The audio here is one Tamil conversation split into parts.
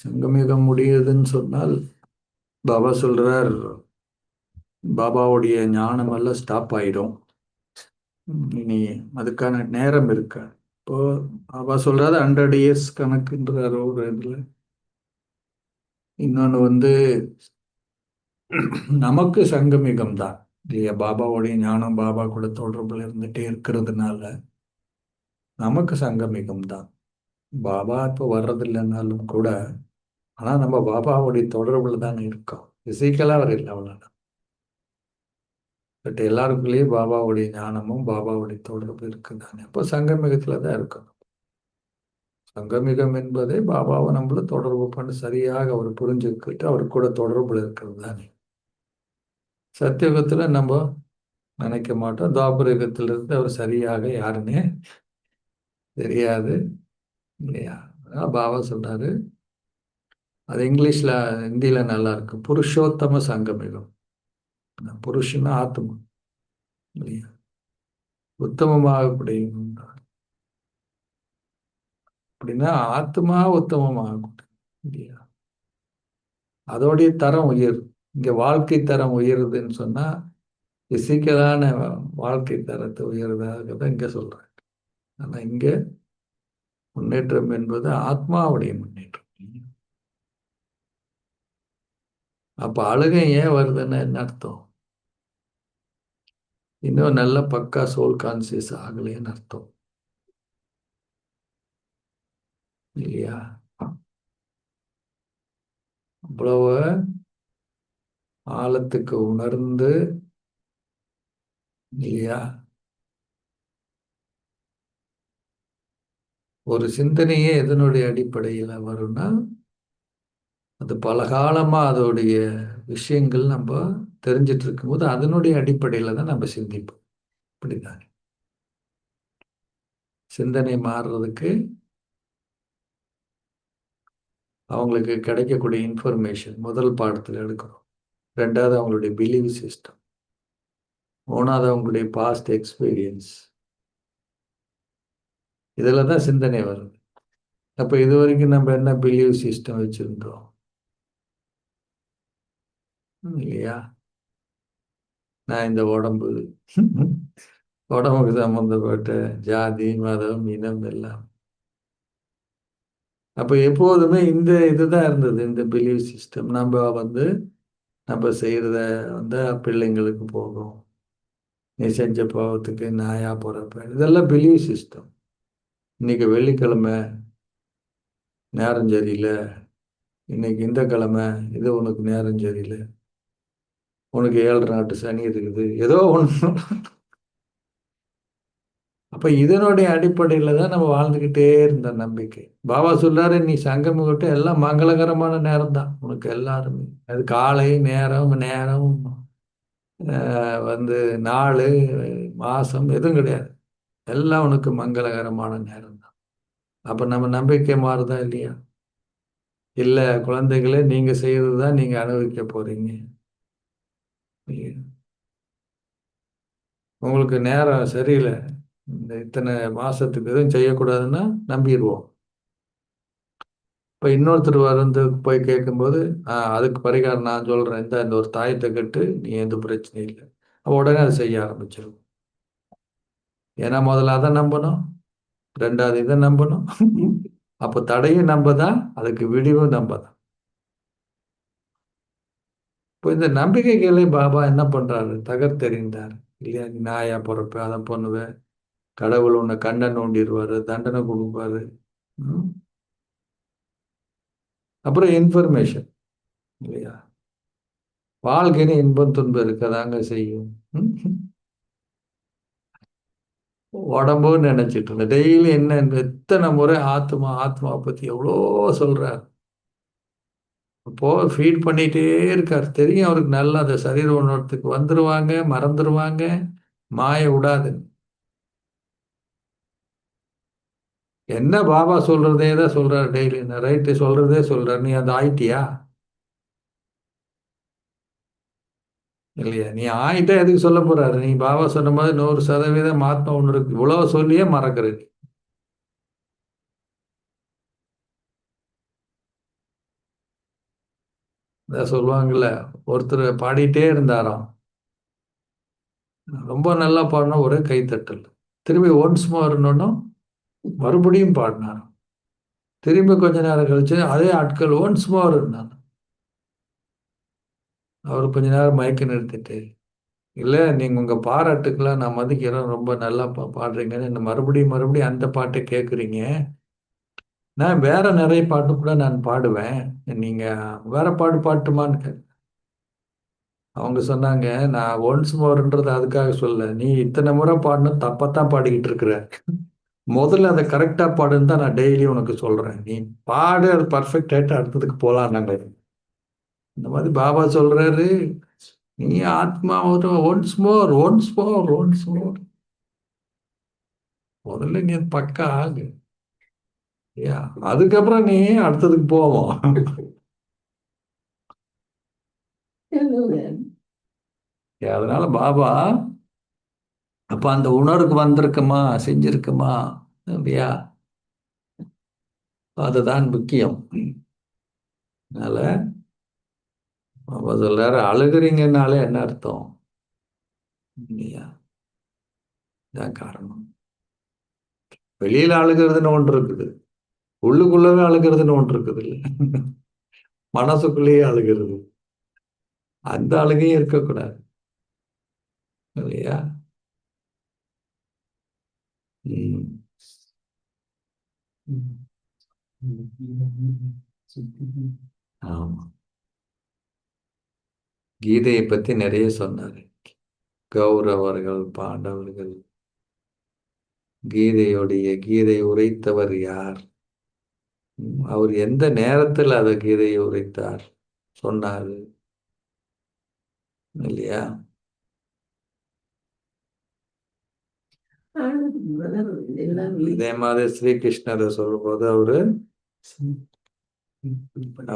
சங்கமிகம் முடியுதுன்னு சொன்னால் பாபா சொல்றார், பாபாவுடைய ஞானம் எல்லாம் ஸ்டாப் ஆயிடும். இனி அதுக்கான நேரம் இருக்கு. இப்போ பாபா சொல்றாரு 100 இயர்ஸ் கணக்குன்றார் ஒரு இதுல. இன்னொன்னு நமக்கு சங்கமிகம் தான் இல்லையா? பாபாவுடைய ஞானம் பாபா கூட தொடர்புல இருந்துட்டே இருக்கிறதுனால நமக்கு சங்கமிகம் தான். பாபா இப்போ வர்றதில்லைன்னாலும் கூட, ஆனா நம்ம பாபாவுடைய தொடர்புல தானே இருக்கோம். பிசிக்கலா அவர் இல்லை, அவ்வளவுதான். பட் எல்லாருக்குள்ளேயும் பாபாவுடைய ஞானமும் பாபாவுடைய தொடர்பு இருக்குதானே. அப்போ சங்கமிகத்துல தான் இருக்கணும். சங்கமிகம் என்பதே பாபாவை நம்மள தொடர்பு பண்ணி சரியாக அவர் புரிஞ்சுக்கிட்டு அவர் கூட தொடர்புல இருக்கிறது தானே. சத்தியுகத்துல நம்ம நினைக்க மாட்டோம். துவாபர யுகத்திலிருந்து அவர் சரியாக யாருன்னே தெரியாது இல்லையா? அதான் பாபா சொல்றாரு. அது இங்கிலீஷ்ல, ஹிந்தியில நல்லா இருக்கு. புருஷோத்தம சங்கமிகம். புருஷன்னா ஆத்மா இல்லையா? உத்தமமாகக்கூடிய அப்படின்னா ஆத்மா உத்தமமாகக்கூடிய இல்லையா? அதோடைய தரம் உயரும். இங்க வாழ்க்கை தரம் உயருதுன்னு சொன்னா பிசிக்கலான வாழ்க்கை தரத்தை உயர்றதாக தான் இங்க சொல்றேன். ஆனா இங்க முன்னேற்றம் என்பது ஆத்மாவுடைய முன்னேற்றம். அப்ப அழுகை ஏன் வருதுன்னு என்ன அர்த்தம்? இன்னும் நல்ல பக்கா சோல் கான்சியஸ் ஆகலைன்னு அர்த்தம் இல்லையா? அவ்வளவு ஆழத்துக்கு உணர்ந்து இல்லையா? ஒரு சிந்தனையே எதனுடைய அடிப்படையில் வரும்னா, அது பல காலமா அதோடைய விஷயங்கள் நம்ம தெரிஞ்சிட்டு இருக்கும்போது அதனுடைய அடிப்படையில தான் நம்ம சிந்திப்போம். அப்படிதான் சிந்தனை மாறுறதுக்கு அவங்களுக்கு கிடைக்கக்கூடிய இன்ஃபர்மேஷன் முதல் பாடத்தில் எடுக்கிறோம். ரெண்டாவது அவங்களுடைய பிலீவ் சிஸ்டம். மூணாவது அவங்களுடைய பாஸ்ட் எக்ஸ்பீரியன்ஸ். இதில் தான் சிந்தனை வருது. அப்போ இது வரைக்கும் நம்ம என்ன பிலீவ் சிஸ்டம் வச்சுருந்தோம் இல்லையா? நான் இந்த உடம்பு, உடம்புக்கு சம்பந்தப்பட்ட ஜாதி மதம் இனம் எல்லாம். அப்போ எப்போதுமே இந்த இதுதான் இருந்தது, இந்த பிலீவ் சிஸ்டம். நம்ம செய்கிறத பிள்ளைங்களுக்கு போகும். நீ செஞ்ச பாவத்துக்கு நாயா பிறப்ப, இதெல்லாம் பிலீவ் சிஸ்டம். இன்னைக்கு வெள்ளிக்கிழமை நேரம் சரியில்லை, இன்னைக்கு இந்த கிழமை இது உனக்கு நேரம் சரியில்லை, உனக்கு 7 நாட்டு சனி இருக்குது, ஏதோ ஒன்று. அப்ப இதனுடைய அடிப்படையில தான் நம்ம வாழ்ந்துகிட்டே இருந்த நம்பிக்கை. பாபா சொல்றாரு, நீ சங்கம் விட்டு எல்லாம் மங்களகரமான நேரம் தான் உனக்கு எல்லாருமே. அது காலை நேரம் நேரம் வந்து நாலு மாசம் எதுவும் கிடையாது. எல்லாம் உனக்கு மங்களகரமான நேரம் தான். அப்ப நம்ம நம்பிக்கை மாறுதா இல்லையா? இல்ல குழந்தைகளே, நீங்க செய்யறதுதான் நீங்க அனுபவிக்க போறீங்க. உங்களுக்கு நேரம் சரியில்லை, இந்த இத்தனை மாசத்துக்கு எதுவும் செய்யக்கூடாதுன்னா நம்பிடுவோம். இப்போ இன்னொருத்தர் வந்து போய் கேட்கும்போது, அதுக்கு பரிகாரம் நான் சொல்றேன், இந்த ஒரு தாயத்தை கட்டு, நீ எந்த பிரச்சனையும் இல்லை. அப்போ உடனே அதை செய்ய ஆரம்பிச்சிடும். ஏன்னா முதல்ல அதை நம்பணும், ரெண்டாவது இதை நம்பணும். அப்போ தடையும் நம்ப தான், அதுக்கு விடிவும் நம்ப தான். இப்போ இந்த நம்பிக்கைகளை பாபா என்ன பண்றாரு? தகர்த்தெறிந்தார் இல்லையா? நீ நாயா பிறப்ப, அதை பண்ணுவேன், கடவுள் உன்னை கண்ணை நோண்டிடுவாரு, தண்டனை கொடுப்பாரு. ம். அப்புறம் இன்ஃபர்மேஷன் இல்லையா? வாழ்க்கைன்னு இன்பம் துன்பம் இருக்கதாங்க செய்யும். ம். உடம்புன்னு நினைச்சிட்டு இருந்தேன். டெய்லி என்ன எத்தனை முறை ஆத்மா ஆத்மாவை பத்தி எவ்வளோ சொல்றார். அப்போ ஃபீட் பண்ணிட்டே இருக்கார். தெரியும் அவருக்கு நல்லா அந்த சரீர உணர்வுக்கு வந்துருவாங்க, மறந்துடுவாங்க, மாய விடாது. என்ன பாபா சொல்றதே தான் சொல்றாரு டெய்லி. ரைட்டு சொல்றதே சொல்றாரு. நீ அது ஆயிட்டியா இல்லையா? நீ ஆயிட்டா எதுக்கு சொல்ல போறாரு? நீ பாபா சொன்ன மாதிரி 100% ஆத்மா ஒன்று இருக்கு, இவ்வளவு சொல்லியே மறக்கிறது. அதான் சொல்லுவாங்கல்ல, ஒருத்தர் பாடிட்டே இருந்தாராம். ரொம்ப நல்லா பாடினா ஒரே கைத்தட்டல். திரும்பி ஒன்ஸ் மோர்னோன்னும் மறுபடியும் பாடினாராம். திரும்பி கொஞ்ச நேரம் கழிச்சு அதே ஆட்கள் ஒன்ஸ் மோர்ன்னாங்க. அவர் கொஞ்ச நேரம் மயக்க நிறுத்திட்டு, இல்ல நீங்க உங்க பாராட்டுக்கெல்லாம் நான் மதிக்கிறேன், ரொம்ப நல்லா பாடுறீங்கன்னு என்ன மறுபடியும் மறுபடியும் அந்த பாட்டை கேட்குறீங்க. நான் வேற நிறைய பாட்டு கூட நான் பாடுவேன். நீங்க வேற பாட்டு பாட்டுமான்னு அவங்க சொன்னாங்க, நான் ஒன்ஸ் மோர்ன்றது அதுக்காக சொல்ல, நீ இத்தனை முறை பாடணும் தப்பத்தான் பாடிக்கிட்டு இருக்கிற. முதல்ல அதை கரெக்டா பாடுன்னு தான் நான் டெய்லி உனக்கு சொல்றேன். நீ பாடு, அது பர்ஃபெக்ட் ஆயிட்டு அடுத்ததுக்கு போலாம். நாங்க இந்த மாதிரி பாபா சொல்றாரு, நீ ஆத்மா once more once more once more. முதல்ல நீ பக்கா ஆகு. யா, அதுக்கப்புறம் நீ அடுத்ததுக்கு போவோம். அதனால பாபா அப்ப அந்த உணர்வுக்கு வந்திருக்குமா, செஞ்சிருக்குமா இல்லையா? அதுதான் முக்கியம். அதனால பாபா சொல்றாரு, அழுகுறீங்கன்னாலே என்ன அர்த்தம் இல்லையா? இதான் காரணம். வெளியில அழுகிறதுன்னு ஒன்று இருக்குது, உள்ளுக்குள்ளவே அழுகிறதுன்னு ஒன்று இருக்குது இல்லை? மனசுக்குள்ளேயே அழுகிறது. அந்த அழுகையும் இருக்கக்கூடாது இல்லையா? ம். ஆமா. கீதையை பத்தி நிறைய சொன்னாரு. கௌரவர்கள், பாண்டவர்கள், கீதை உரைத்தவர் யார், அவர் எந்த நேரத்தில் அதை கீதையை உரைத்தார், சொன்னாரு இல்லையா? இதே மாதிரி ஸ்ரீகிருஷ்ணரை சொல்லும்போது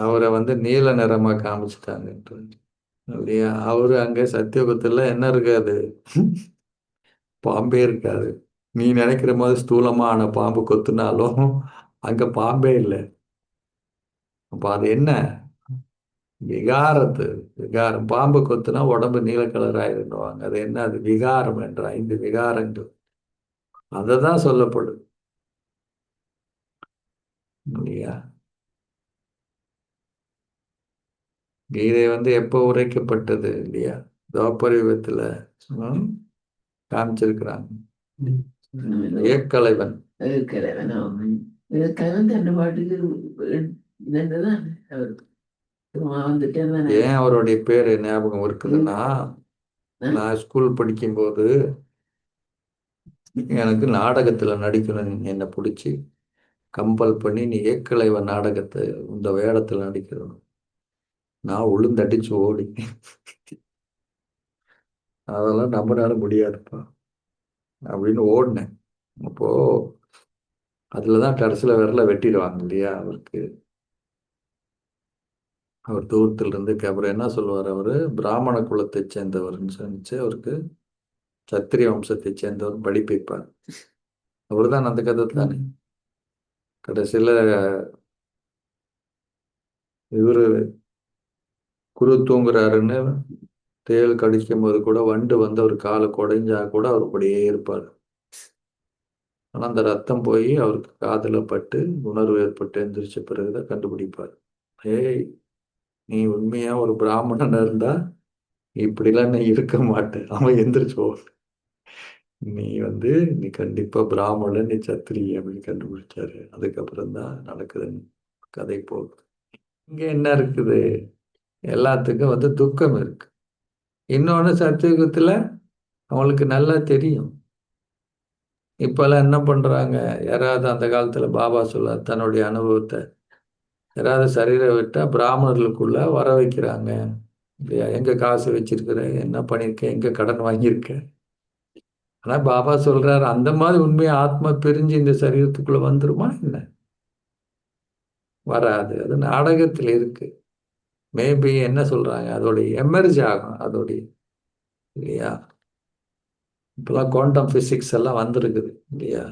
அவரை நீல நிறமா காமிச்சிட்டாங்க இல்லையா? அவரு அங்க சத்தியுகத்துல என்ன இருக்காது, பாம்பே இருக்காது. நீ நினைக்கிற மாதிரி ஸ்தூலமான பாம்பு கொத்துனாலும் அங்க பாம்பே இல்லை. அப்ப அது என்ன விகாரத்து, விகாரம். பாம்பு கொத்துனா உடம்பு நீல கலர் ஆயிருந்துவாங்க. அது என்ன, அது விகாரம் என்ற 5 விகாரங்கள். அததான் சொல்லப்படுது இல்லையா? கீதை எப்போ உரைக்கப்பட்டது இல்லையா? துவாபர யுகத்துல காமிச்சிருக்கிறாங்க. ஏக்கலைவன் தன் பாட்டுக்கு ஏன் அவருடைய பேரு ஞாபகம் இருக்குதுன்னா, நான் ஸ்கூல் படிக்கும்போது எனக்கு நாடகத்துல நடிக்கணும் என்னை பிடிச்சி கம்பல் பண்ணி, நீ ஏக்கலைவன் நாடகத்தை இந்த வேடத்துல நடிக்கணும். நான் உளுந்தடிச்சு ஓடி, அதெல்லாம் நம்மளால முடியாதுப்பா அப்படின்னு ஓடினேன். அப்போ அதுலதான் கடைசியில விரல வெட்டிடுவாங்க இல்லையா அவருக்கு. அவர் தூரத்துல இருந்து அப்புறம் என்ன சொல்லுவார், அவரு பிராமண குலத்தை சேர்ந்தவர்னு சொல்லிச்சு. அவருக்கு சத்திரிய வம்சத்தை சேர்ந்தவர் படிப்பிப்பார். அவர் தான் அந்த கதை தானே. கடைசியில இவரு குரு தூங்குறாருன்னு தேள் கடிக்கும் போது கூட வண்டு அவர் காலை குடைஞ்சா கூட அவர் அப்படியே இருப்பார். ஆனா அந்த ரத்தம் போய் அவருக்கு காதுல பட்டு உணர்வு ஏற்பட்டு எந்திரிச்ச பிறகுதான் கண்டுபிடிப்பார். ஏய், நீ உண்மையா ஒரு பிராமணன் இருந்தா இப்படிலாம் நீ இருக்க மாட்டேன். அவன் எந்திரிச்சு போ, நீ நீ கண்டிப்பா பிராமணன், நீ சத்திரிய அப்படின்னு கண்டுபிடிச்சாரு. அதுக்கப்புறம் தான் நடக்குதுன்னு கதை போகுது. இங்க என்ன இருக்குது, எல்லாத்துக்கும் துக்கம் இருக்கு. இன்னொன்னு சத்தியுகத்துல அவங்களுக்கு நல்லா தெரியும். இப்பெல்லாம் என்ன பண்றாங்க, யாராவது அந்த காலத்துல பாபா சொல்ல தன்னுடைய அனுபவத்தை, யாராவது சரீரம் விட்டா பிராமணர்களுக்குள்ள வர வைக்கிறாங்க இல்லையா? எங்க காசு வச்சிருக்கிற, என்ன பண்ணிருக்க, எங்க கடன் வாங்கியிருக்க. ஆனா பாபா சொல்றாரு, அந்த மாதிரி உண்மையா ஆத்மா பிரிஞ்சு இந்த சரீரத்துக்குள்ள வந்துருமா என்ன? வராது. அது நாடகத்தில் இருக்கு. மேபி என்ன சொல்றாங்க, அதோடைய எமர்ஜ் ஆகும் அதோடைய இல்லையா? இப்பெல்லாம் குவாண்டம் பிசிக்ஸ் எல்லாம் வந்திருக்குது இல்லையா?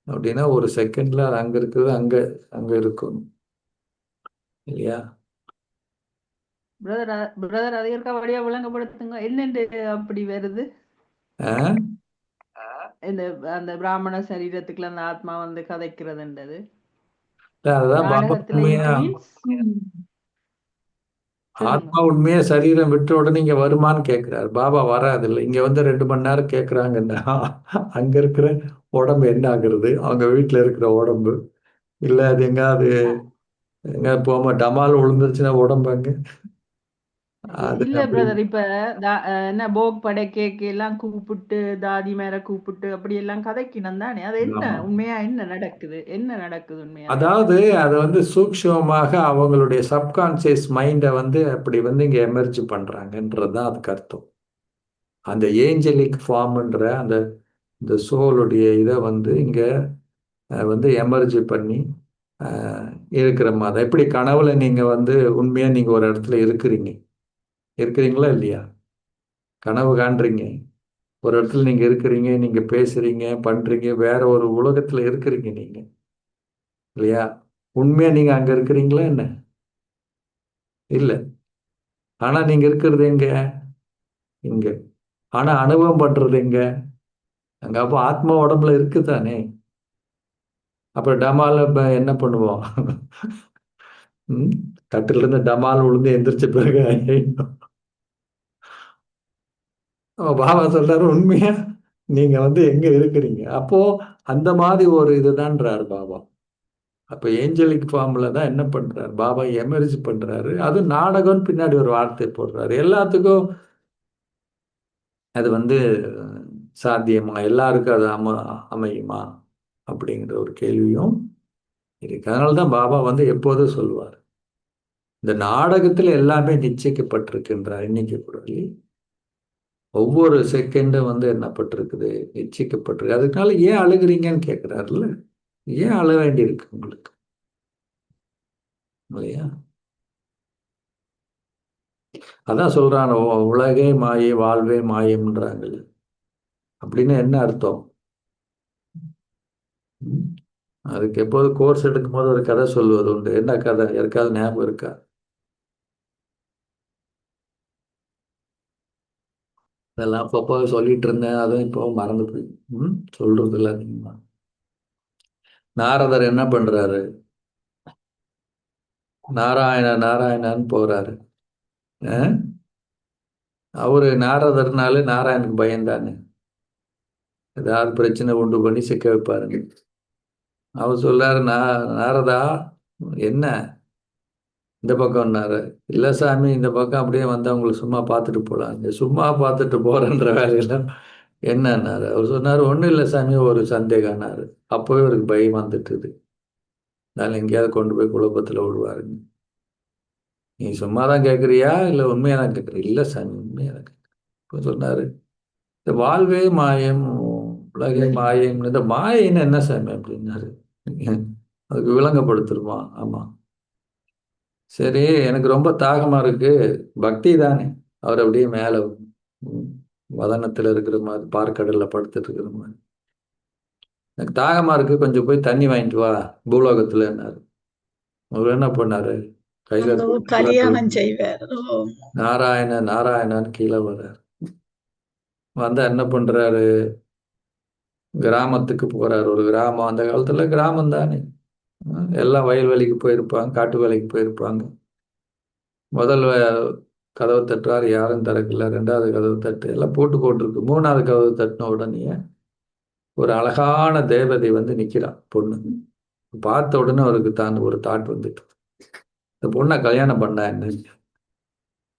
அப்படின்னா ஒரு செகண்ட்ல அங்க இருக்குது, அங்க அங்க இருக்கும் இல்லையா? பிரதர் பிரதர் அதை இருக்கா வழியா விளங்கப்படுத்துங்க என்னென்று அப்படி வருது ஆஹ் இந்த அந்த பிராமண சரீரத்துக்குள்ள அந்த ஆத்மா வந்து கதைக்கிறதுன்றது அதுதான் பாபா நாடகத்துல உண்மையா. இருக்கு மீன்ஸ் சொல்லுங்க. ஆத்மா உண்மையா சரீரம் விட்ட உடனே இங்க வருமான்னு கேட்கிறாரு. பாபா வராது இல்லை, இங்க வந்து 2 மணி நேரம் கேட்கறாங்கன்னா அங்க இருக்கிற உடம்பு என்ன ஆகுறது, அவங்க வீட்டுல இருக்கிற உடம்பு இல்ல அது எங்காவது எங்க போமா டமால் விழுந்துருச்சுன்னா உடம்பு அங்க அது இல்ல அப்படி. பிரதர் இப்ப என்ன போக் படை கேக்கு எல்லாம் கூப்பிட்டு தாதி மேல கூப்பிட்டு அப்படி எல்லாம் கதைக்கணும் தானே அது என்ன ஆமா. உண்மையா என்ன நடக்குது என்ன நடக்குது உண்மையாவே. அதாவது அது வந்து சூக்ஷ்மமாக அவங்களுடைய சப்கான்சியஸ் மைண்டை வந்து அப்படி வந்து இங்க எமர்ஜ் பண்றாங்கன்றதுதான் அதுக்கு அர்த்தம். அந்த ஏஞ்சலிக் ஃபார்ம்ன்ற அந்த இந்த சோலுடைய இதை வந்து இங்க வந்து எமர்ஜி பண்ணி அஹ், இருக்கிற மாதிரி. எப்படி கனவுல நீங்க வந்து உண்மையா நீங்க ஒரு இடத்துல இருக்கிறீங்க, இருக்கிறீங்களா இல்லையா? கனவு காண்றீங்க, ஒரு இடத்துல நீங்க இருக்கிறீங்க, நீங்க பேசுறீங்க பண்றீங்க, வேற ஒரு உலகத்துல இருக்கிறீங்க நீங்க, இல்லையா? உண்மையா நீங்க அங்க இருக்கிறீங்களா என்ன? இல்ல. ஆனா நீங்க இருக்கிறது எங்க? இங்க. ஆனா அனுபவம் பண்றது எங்க? அங்க. அப்போ ஆத்மா உடம்புல இருக்குதானே. அப்ப டமால என்ன பண்ணுவோம்? ம்? கட்டில இருந்து டமால் விழுந்து எந்திரிச்ச பிறகு ஐயையோ. பாபா சொல்றாரு உண்மையா நீங்க வந்து எங்க இருக்கிறீங்க அப்போ. அந்த மாதிரி ஒரு இதுதான்றாரு பாபா. அப்ப ஏஞ்சலிக் ஃபார்ம்ல தான் என்ன பண்றாரு பாபா, எமர்ஜ் பண்றாரு. அது நாடகம் பின்னாடி ஒரு வார்த்தை போடுறாரு. எல்லாத்துக்கும் அது வந்து சாத்தியமா, எல்லாருக்கும் அது அமையுமா அப்படிங்கிற ஒரு கேள்வியும் இருக்கு. அதனால தான் பாபா வந்து எப்போதும் சொல்லுவார், இந்த நாடகத்துல எல்லாமே நிச்சயிக்கப்பட்டிருக்கின்றார். இன்னைக்கு கூட இல்லையா? ஒவ்வொரு செகண்டும் வந்து என்னப்பட்டிருக்குது, நிச்சயிக்கப்பட்டிருக்கு. அதுக்கால ஏன் அழுகுறீங்கன்னு கேட்கிறாருல்ல. ஏன் அழ வேண்டியிருக்கு உங்களுக்கு, இல்லையா? அதான் சொல்றான், உலகே மாயை வாழ்வே மாயம்ன்றாங்கல்ல. அப்படின்னு என்ன அர்த்தம்? ம்? அதுக்கு எப்போது கோர்ஸ் எடுக்கும் போது ஒரு கதை சொல்லுவது உண்டு. என்ன கதை யாருக்காவது ஞாபகம் இருக்கா? அதெல்லாம் அப்பப்போ சொல்லிட்டு இருந்தேன், அதுவும் இப்போ மறந்து போய். சொல்றது இல்லை அதிகமா. நாரதர் என்ன பண்றாரு? நாராயண நாராயணான்னு போறாரு. அஹ்? அவரு நாரதர்னாலே நாராயணுக்கு பயந்தானே, ஏதாவது பிரச்சனை உண்டு பண்ணி சிக்க வைப்பாருங்க. அவர் சொல்றாரு, நாரதா என்ன இந்த பக்கம்னாரு. இல்ல சாமி, இந்த பக்கம் அப்படியே வந்து அவங்களை சும்மா பார்த்துட்டு போலாங்க. சும்மா பார்த்துட்டு போறேன்ற வேலையெல்லாம் என்னன்னாரு. அவர் சொன்னாரு, ஒண்ணும் இல்லை சாமி, ஒரு சந்தேகம்னாரு. அப்பவே அவருக்கு பயம் வந்துட்டுது. அதனால எங்கேயாவது கொண்டு போய் குழப்பத்துல விடுவாருங்க. நீ சும்மா தான் கேட்குறியா இல்ல உண்மையா தான் கேட்குறியா? இல்ல சாமி, உண்மையா தான் கேட்குறேன். இப்ப சொன்னாரு, இந்த வாழ்வே மாயம், உலகே மாயம், இந்த மாயைன்னு என்ன சாமி அப்படின்னாரு. அதுக்கு விளங்கப்படுத்துருமா? ஆமா. சரி, எனக்கு ரொம்ப தாகமா இருக்கு. பக்தி தானே. அவர் அப்படியே மேல ம், வதனத்துல இருக்கிற மாதிரி, பார்க்கடல்ல படுத்துட்டு இருக்கிற மாதிரி. எனக்கு தாகமா இருக்கு, கொஞ்சம் போய் தண்ணி வாங்கிட்டு வா பூலோகத்துலன்னாரு. அவர் என்ன பண்ணாரு? கையில அந்த கல்யாணம் செய்வார். ஓ. நாராயண நாராயணான்னு கீழே வர்றாரு. வந்தா என்ன பண்றாரு? கிராமத்துக்கு போறாரு. ஒரு கிராமம், அந்த காலத்துல கிராமம் தானே. எல்லாம் வயல்வெளிக்கு போயிருப்பாங்க, காட்டு வேலைக்கு போயிருப்பாங்க. முதல் கதவை தட்டுறாரு, யாரும் திறக்கல. ரெண்டாவது கதவு தட்டு, எல்லாம் பூட்டு போட்டிருக்கு. மூணாவது கதவு தட்டின உடனே ஒரு அழகான தேவதை வந்து நிக்கிறான், பொண்ணு. பார்த்த உடனே அவருக்கு தான் ஒரு தாட் வந்துட்டு, இந்த பொண்ணை கல்யாணம் பண்ண என்ன?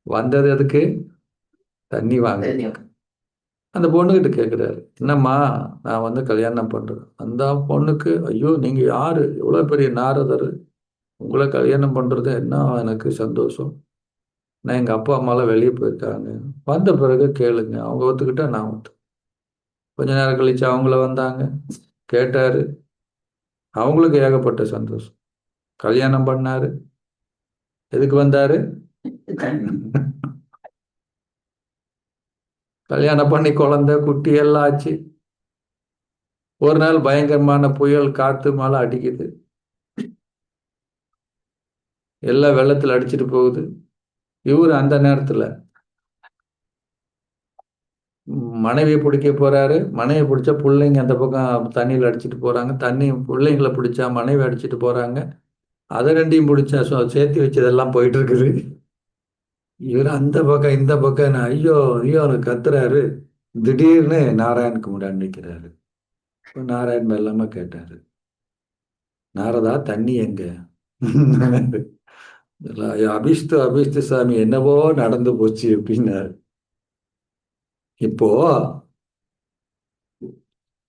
வந்தது எதுக்கு? தண்ணி வாங்க. அந்த பொண்ணுகிட்ட கேட்குறாரு, என்னம்மா, நான் வந்து கல்யாணம் பண்றேன். அந்த பொண்ணுக்கு, ஐயோ நீங்க யாரு, எவ்வளவு பெரிய நாரதர், உங்களை கல்யாணம் பண்றது என்ன எனக்கு சந்தோஷம். நான் எங்க அப்பா அம்மாலாம் வெளியே போயிருக்காங்க, வந்த பிறகு கேளுங்க. அவங்க ஒத்துக்கிட்டா நான் ஒத்து. கொஞ்ச நேரம் கழிச்சு அவங்கள வந்தாங்க, கேட்டாரு. அவங்களுக்கு ஏகப்பட்ட சந்தோஷம். கல்யாணம் பண்ணாரு. எதுக்கு வந்தாரு? கல்யாணம் பண்ணி குழந்தை குட்டி எல்லாம் ஆச்சு. ஒரு நாள் பயங்கரமான புயல், காத்து, மழை அடிக்குது. எல்லாம் வெள்ளத்துல அடிச்சிட்டு போகுது. இவர் அந்த நேரத்துல மனைவியை பிடிக்க போறாரு. மனைவி பிடிச்சா பிள்ளைங்க அந்த பக்கம் தண்ணியில் அடிச்சிட்டு போறாங்க. தண்ணி பிள்ளைங்களை பிடிச்சா மனைவி அடிச்சிட்டு போறாங்க. அதை ரெண்டையும் பிடிச்சா சேர்த்து வச்சதெல்லாம் போயிட்டு இருக்குது. இவர் அந்த பக்கம் இந்த பக்கம் ஐயோ ஐயோன்னு கத்துறாரு. திடீர்னு நாராயணுக்கு முன்னாடி நிற்கிறாரு. நாராயண் மெல்லாம கேட்டாரு, நாரதா தண்ணி எங்க? அபிஷ்டு அபிஷ்டு சாமி என்னவோ நடந்து போச்சு அப்படின்னாரு. இப்போ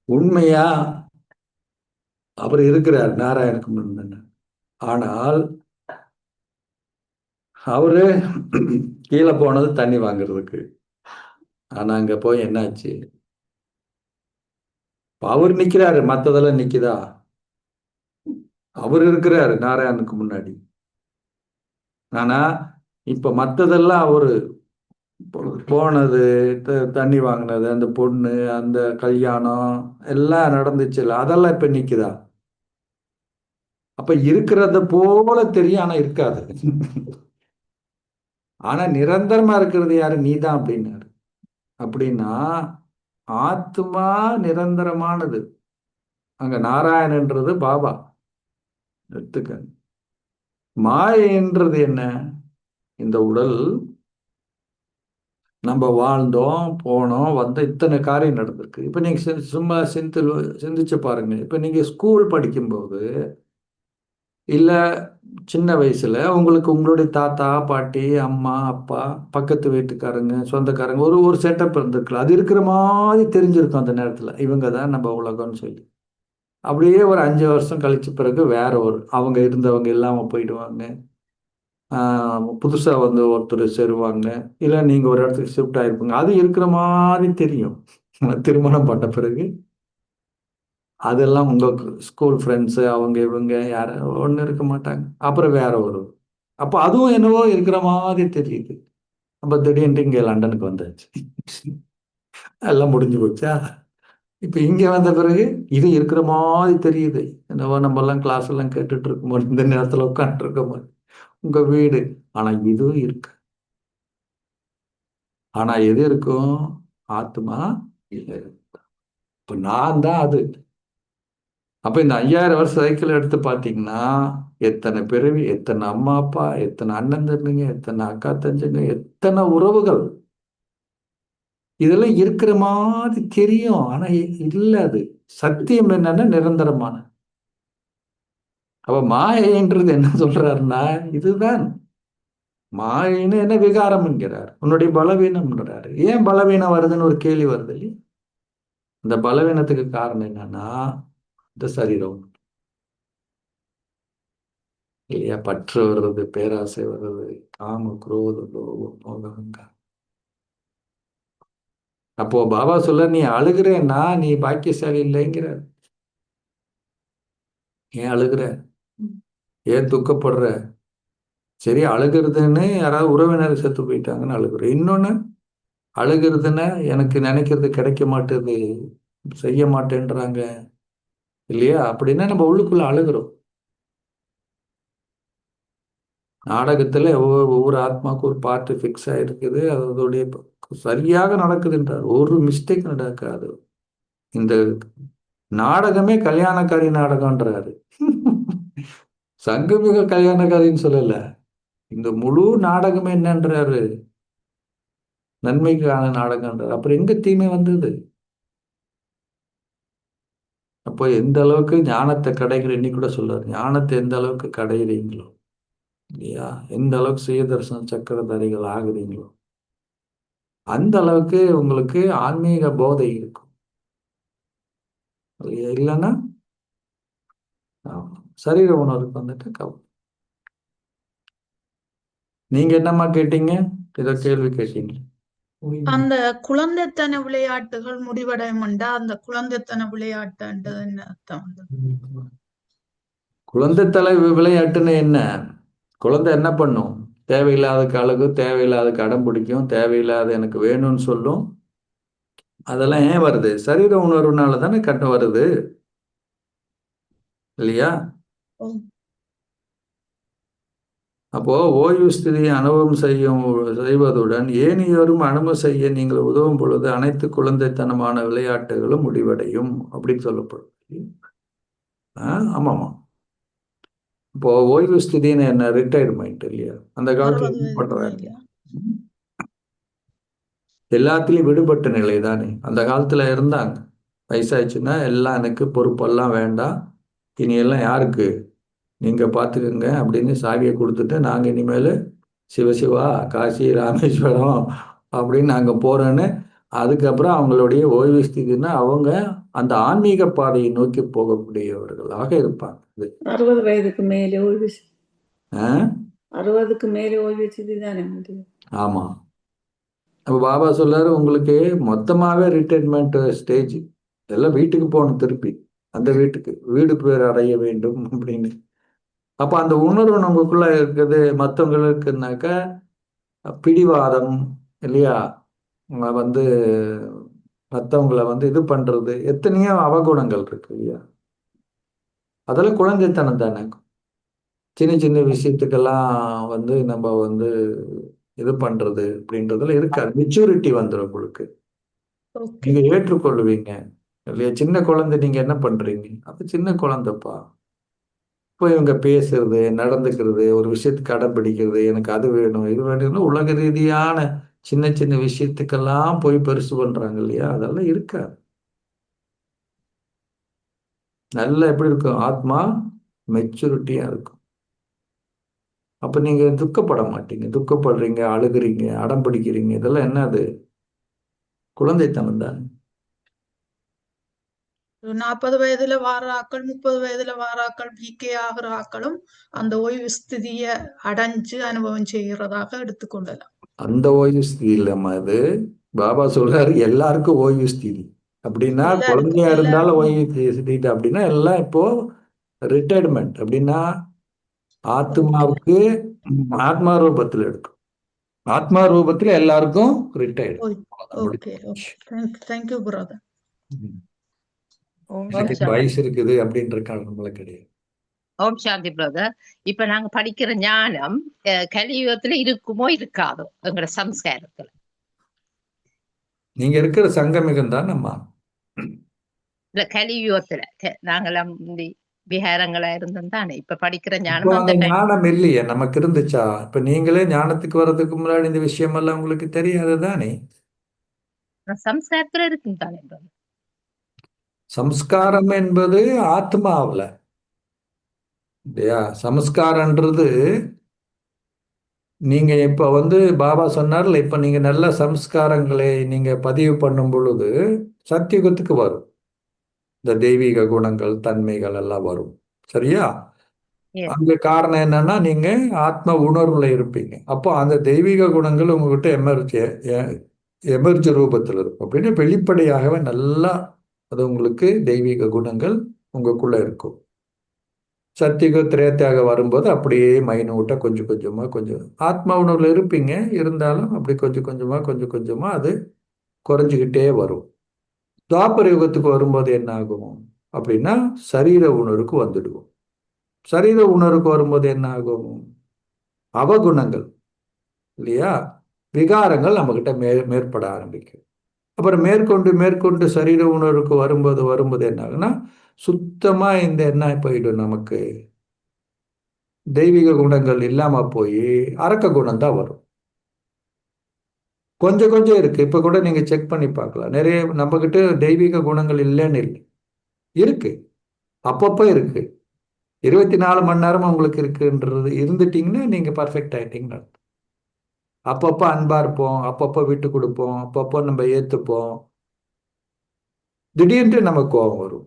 உண்மையா அவர் இருக்கிறார் நாராயணுக்கு முன்ன. ஆனால் அவரு கீழே போனது தண்ணி வாங்குறதுக்கு. ஆனா அங்க போய் என்னாச்சு? அவர் நிக்கிறாரு, மத்ததெல்லாம் நிக்குதா? அவர் இருக்கிறாரு நாராயணுக்கு முன்னாடி. ஆனா இப்ப மத்ததெல்லாம் அவரு போனது, தண்ணி வாங்கினது, அந்த பொண்ணு, அந்த கல்யாணம் எல்லாம் நடந்துச்சுல்ல, அதெல்லாம் இப்ப நிக்குதா? அப்ப இருக்கிறத போல தெரியும், ஆனா இருக்காது. ஆனா நிரந்தரமா இருக்கிறது யாரு? நீதான் அப்படின்னாரு. அப்படின்னா ஆத்மா நிரந்தரமானது. அங்க நாராயணன்றது பாபா எடுத்துக்க. மாயைன்றது என்ன? இந்த உடல் நம்ம வாழ்ந்தோம், போனோம், வந்த இத்தனை காரியம் நடந்திருக்கு. இப்ப நீங்க சும்மா சிந்திச்சு பாருங்க. இப்ப நீங்க ஸ்கூல் படிக்கும்போது இல்ல சின்ன வயசுல உங்களுக்கு உங்களுடைய தாத்தா பாட்டி அம்மா அப்பா பக்கத்து வீட்டுக்காரங்க சொந்தக்காரங்க ஒரு ஒரு செட்டப் இருந்திருக்கலாம். அது இருக்கிற மாதிரி தெரிஞ்சிருக்கும் அந்த நேரத்துல, இவங்க தான் நம்ம உலகம்னு சொல்லி. அப்படியே ஒரு 5 வருஷம் கழிச்ச பிறகு வேற ஒரு அவங்க இருந்தவங்க இல்லாம போயிடுவாங்க. புதுசா வந்து ஒருத்தர் சேருவாங்க. இல்ல நீங்க ஒரு இடத்துக்கு ஷிஃப்ட் ஆயிருப்பீங்க. அது இருக்கிற மாதிரி தெரியும். திருமணம் பண்ண பிறகு அதெல்லாம் உங்க ஸ்கூல் ஃப்ரெண்ட்ஸு அவங்க இவங்க யாரும் ஒண்ணு இருக்க மாட்டாங்க. அப்புறம் வேற ஒரு அப்ப அதுவும் என்னவோ இருக்கிற மாதிரி தெரியுது. அப்ப திடீர்னு இங்க லண்டனுக்கு வந்தாச்சு. எல்லாம் முடிஞ்சு போச்சா? இப்ப இங்க வந்த பிறகு இது இருக்கிற மாதிரி தெரியுது. என்னவோ நம்ம எல்லாம் கிளாஸ் எல்லாம் கேட்டுட்டு இருக்கும்போது இந்த நேரத்துல உட்காந்துட்டு இருக்கும் போது உங்க வீடு. ஆனா இதுவும் இருக்கு. ஆனா எது இருக்கும்? ஆத்மா இல்லை. இப்ப நான் தான் அது. அப்ப இந்த 5000 வருஷம் சைக்கிள் எடுத்து பாத்தீங்கன்னா எத்தனை பிறவி, எத்தனை அம்மா அப்பா, எத்தனை அண்ணன் தம்பிங்க, எத்தனை அக்கா தங்கச்சிங்க, எத்தனை உறவுகள். இதெல்லாம் இருக்கிற மாதிரி தெரியும். ஆனா இல்ல அது. சத்தியம் என்னன்னா நிரந்தரமான. அப்ப மாயைன்றது என்ன சொல்றாருன்னா இதுதான். மாயின்னு என்ன விகாரம் என்கிறார். உன்னுடைய பலவீனம்ன்றாரு. ஏன் பலவீனம் வருதுன்னு ஒரு கேள்வி வருது இல்லையா? இந்த பலவீனத்துக்கு காரணம் என்னன்னா இந்த சரீரம் இல்லையா? பற்று வர்றது, பேராசை வர்றது, காம குரோத லோபம் மோகம். அப்போ பாபா சொல்ல, நீ அழுகிறேன்னா நீ பாக்கியசாலி இல்லைங்கிற. ஏன் அழுகிற? ஏன் துக்கப்படுற? சரி, அழுகிறதுன்னு யாராவது உறவினர் செத்து போயிட்டாங்கன்னு அழுகுற. இன்னொன்னு அழுகிறதுன்னா எனக்கு நினைக்கிறது கிடைக்க மாட்டேது, செய்ய மாட்டேன்றாங்க இல்லையா? அப்படின்னா நம்ம உள்ளுக்குள்ள அழுகிறோம். நாடகத்துல ஒவ்வொரு ஆத்மாவுக்கு ஒரு பார்ட் ஃபிக்ஸ் ஆயிருக்குது. அதோடைய சரியாக நடக்குதுன்றார். ஒரு மிஸ்டேக் நடக்காது. இந்த நாடகமே கல்யாணக்காரி நாடகம்ன்றாரு. சங்கமிக கல்யாணக்காரின்னு சொல்லல. இந்த முழு நாடகமே என்னன்றாரு? நன்மைக்கான நாடகம்ன்றாரு. அப்புறம் எங்க தீமை வந்தது? அப்போ எந்த அளவுக்கு ஞானத்தை கடைகிற, இன்னைக்கு கூட சொல்றாரு, ஞானத்தை எந்த அளவுக்கு கடைகிறீங்களோ இல்லையா, எந்த அளவுக்கு சுயதர்சன சக்கரதாரிகள் ஆகுறீங்களோ அந்த அளவுக்கு உங்களுக்கு ஆன்மீக போதை இருக்கும். இல்லைன்னா சரீர உணர்வுக்கு வந்துட்டு நீங்க என்னம்மா கேட்டீங்க? ஏதோ கேள்வி கேட்டீங்க. அந்த குழந்தைத்தன விளையாட்டுகள் முடிவடையும் அந்த குழந்தைத்தன விளையாட்டுன்றது என்ன அர்த்தம்? குழந்தை விளையாட்டுன்னு என்ன? குழந்தை என்ன பண்ணும்? தேவையில்லாதக்கு அழகு, தேவையில்லாதக்கு அடம் பிடிக்கும், தேவையில்லாத எனக்கு வேணும்னு சொல்லும். அதெல்லாம் ஏன் வருது? சரீர உணர்வுனால தானே கட்ட வருது இல்லையா? அப்போ ஓய்வு ஸ்திதியை அனுபவம் செய்வதுடன் ஏனையோரும் அனுபவம் செய்ய நீங்கள் உதவும் பொழுது அனைத்து குழந்தைத்தனமான விளையாட்டுகளும் முடிவடையும் அப்படின்னு சொல்லப்படும். ஆமாமா. இப்போ ஓய்வு ஸ்திதின்னு என்ன, ரிட்டையர்மெண்ட் இல்லையா? அந்த காலத்துல 60 என்ன வயதுக்கு பண்றாங்க? மேலயா? எல்லாத்துலயும் விடுபட்ட நிலை தானே அந்த காலத்துல இருந்தாங்க. வயசாச்சுன்னா எல்லாம் எனக்கு பொறுப்பெல்லாம் வேண்டாம், இனி எல்லாம் யாருக்கு, நீங்க பாத்துக்கோங்க அப்படின்னு சாவியை கொடுத்துட்டு நாங்க இனிமேல் சிவசிவா காசி ராமேஸ்வரம் அப்படின்னு நாங்க போறோன்னு. அதுக்கப்புறம் அவங்களுடைய ஓய்வு ஸ்திதினா அவங்க அந்த ஆன்மீக பாதையை நோக்கி போகக்கூடியவர்களாக இருப்பாங்க. 60 வயதுக்கு மேலே ஓய்வு ஆ? 60க்கு மேலே ஓய்வு செய்து தானே முடியும். ஆமா. அப்ப பாபா சொல்றாரு உங்களுக்கு மொத்தமாவே ரிட்டைர்மெண்ட் ஸ்டேஜ், எல்லாம் வீட்டுக்கு போகணும், திருப்பி அந்த வீட்டுக்கு வீடு பேர் அடைய வேண்டும் அப்படின்னு. அப்ப அந்த உணர்வு நமக்குள்ள இருக்குது. மற்றவங்களுக்குனாக்கா பிடிவாதம் இல்லையா, வந்து மற்றவங்களை வந்து இது பண்றது, எத்தனையோ அவகுணங்கள் இருக்கு இல்லையா? அதெல்லாம் குழந்தைத்தனம் தானே. சின்ன சின்ன விஷயத்துக்கெல்லாம் வந்து நம்ம வந்து இது பண்றது அப்படின்றதுல இருக்காது. மெச்சூரிட்டி வந்துடும் உங்களுக்கு, ஓகே. நீங்க ஏற்றுக்கொள்வீங்க இல்லையா? சின்ன குழந்தை நீங்க என்ன பண்றீங்க, அது சின்ன குழந்தைப்பா. இப்போ இவங்க பேசுறது, நடந்துக்கிறது, ஒரு விஷயத்துக்கு கடைப்பிடிக்கிறது, எனக்கு அது வேணும் இது வேணும்னு உலக ரீதியான சின்ன சின்ன விஷயத்துக்கெல்லாம் போய் பெருசு பண்றாங்க இல்லையா? அதெல்லாம் இருக்காது. நல்லா எப்படி இருக்கும், ஆத்மா மெச்சூரிட்டியா இருக்கும். அப்ப நீங்க துக்கப்பட மாட்டீங்க. துக்கப்படுறீங்க, அழுகுறீங்க, அடம் பிடிக்கிறீங்க, இதெல்லாம் என்னது, குழந்தைத்தனம் தான். 40 வயதுல வார ஆக்கள், 30 வயதுல வார ஆக்கள், பிகே ஆகிற ஆக்களும் அந்த ஓய்வு ஸ்திதியை அடைஞ்சு அனுபவம் செய்கிறதாக எடுத்துக்கொள்ளலாம். அந்த ஓய்வு ஸ்திதி இல்லம்மா அது. பாபா சொல்றாரு எல்லாருக்கும் ஓய்வு ஸ்திதி அப்படின்னா, குழந்தையா இருந்தாலும் எல்லாருக்கும் ஓய்வு ஸ்திதி அப்படின்னா எல்லாம் இப்போ ரிட்டையர்மெண்ட் அப்படின்னா ஆத்மாவுக்கு ஆத்மா ரூபத்தில் எடுக்கும். ஆத்மா ரூபத்துல எல்லாருக்கும் retired. Okay. Thank you brother. Om எனக்கு சாந்தி. வயசு இருக்குது அப்படின்ற காரணம்ல கிடையாது. ஓம் சாந்தி பிரதர். இப்ப நாங்க படிக்கிற ஞானம் கலியுகத்துல இருக்குமோ இருக்காதோ எங்களோட சம்ஸ்காரத்துல? நீங்க இருக்கிற சங்கமிகம் தான் நம்ம. இல்ல கலியுகத்துல நாங்கெல்லாம் விஹாரங்களா இருந்தோம் தானே. இப்ப படிக்கிற இப்போ ஞானம் அந்த அந்த ஞானம் இல்லையே, நமக்கு இருந்துச்சா? இப்ப நீங்களே ஞானத்துக்கு வர்றதுக்கு முன்னாடி இந்த விஷயம் எல்லாம் உங்களுக்கு தெரியாது தானே. சம்ஸ்காரத்துல இருக்கும் தானே brother. சம்ஸ்காரம் என்பது ஆத்மாவில் இல்லையா? சம்ஸ்காரன்றது நீங்க இப்ப வந்து பாபா சொன்னார்ல, இப்ப நீங்க நல்ல சம்ஸ்காரங்களை நீங்க பதிவு பண்ணும் பொழுது சத்தியுகத்துக்கு வரும். இந்த தெய்வீக குணங்கள் தன்மைகள் எல்லாம் வரும். சரியா? Yes. அங்க காரணம் என்னன்னா நீங்க ஆத்ம உணர்வுல இருப்பீங்க. அப்போ அந்த தெய்வீக குணங்கள் உங்ககிட்ட எமர்ஜ் ரூபத்தில் இருக்கும். அப்படின்னு வெளிப்படையாகவே நல்லா அது உங்களுக்கு தெய்வீக குணங்கள் உங்களுக்குள்ள இருக்கும். சத்தியுக திரேத்தாக வரும்போது அப்படியே மைனூட்டா கொஞ்சம் கொஞ்சமா கொஞ்சம் ஆத்மா உணர்வுல இருப்பீங்க. இருந்தாலும் அப்படி கொஞ்சம் கொஞ்சமா கொஞ்சம் கொஞ்சமா அது குறைஞ்சிக்கிட்டே வரும். துவாபர யுகத்துக்கு வரும்போது என்ன ஆகும் அப்படின்னா சரீர உணர்வுக்கு வந்துடுவோம். சரீர உணர்வுக்கு வரும்போது என்ன ஆகும், அவகுணங்கள் இல்லையா, விகாரங்கள் நம்ம கிட்ட மேற்பட ஆரம்பிக்கும். அப்புறம் மேற்கொண்டு மேற்கொண்டு சரீர உணர்வுக்கு வரும்போது வரும்போது என்ன ஆகுன்னா சுத்தமா இந்த என்ன போயிடும், நமக்கு தெய்வீக குணங்கள் இல்லாம போய் அரக்க குணம் தான் வரும். கொஞ்சம் கொஞ்சம் இருக்கு. இப்ப கூட நீங்க செக் பண்ணி பார்க்கலாம். நிறைய நம்ம கிட்ட தெய்வீக குணங்கள் இல்லைன்னு இல்லை, இருக்கு, அப்பப்போ இருக்கு. 24 மணி நேரமும் உங்களுக்கு இருக்குன்றது இருந்துட்டீங்கன்னா நீங்க பர்ஃபெக்ட் ஆயிட்டீங்கன்னு அர்த்தம். அப்பப்போ அன்பா இருப்போம், அப்பப்போ விட்டு கொடுப்போம், அப்பப்போ நம்ம ஏத்துப்போம். திடீர்னு நமக்கு கோபம் வரும்,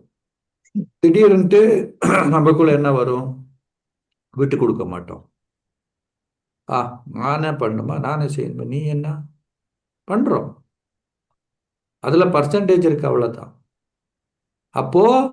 திடீர்னுட்டு நமக்குள்ள என்ன வரும், விட்டு கொடுக்க மாட்டோம். நானே பண்ணுமா, நானே செய்யணுமா, நீ என்ன பண்றோம், அதுல பர்சன்டேஜ் இருக்கு, அவ்வளவுதான். அப்போ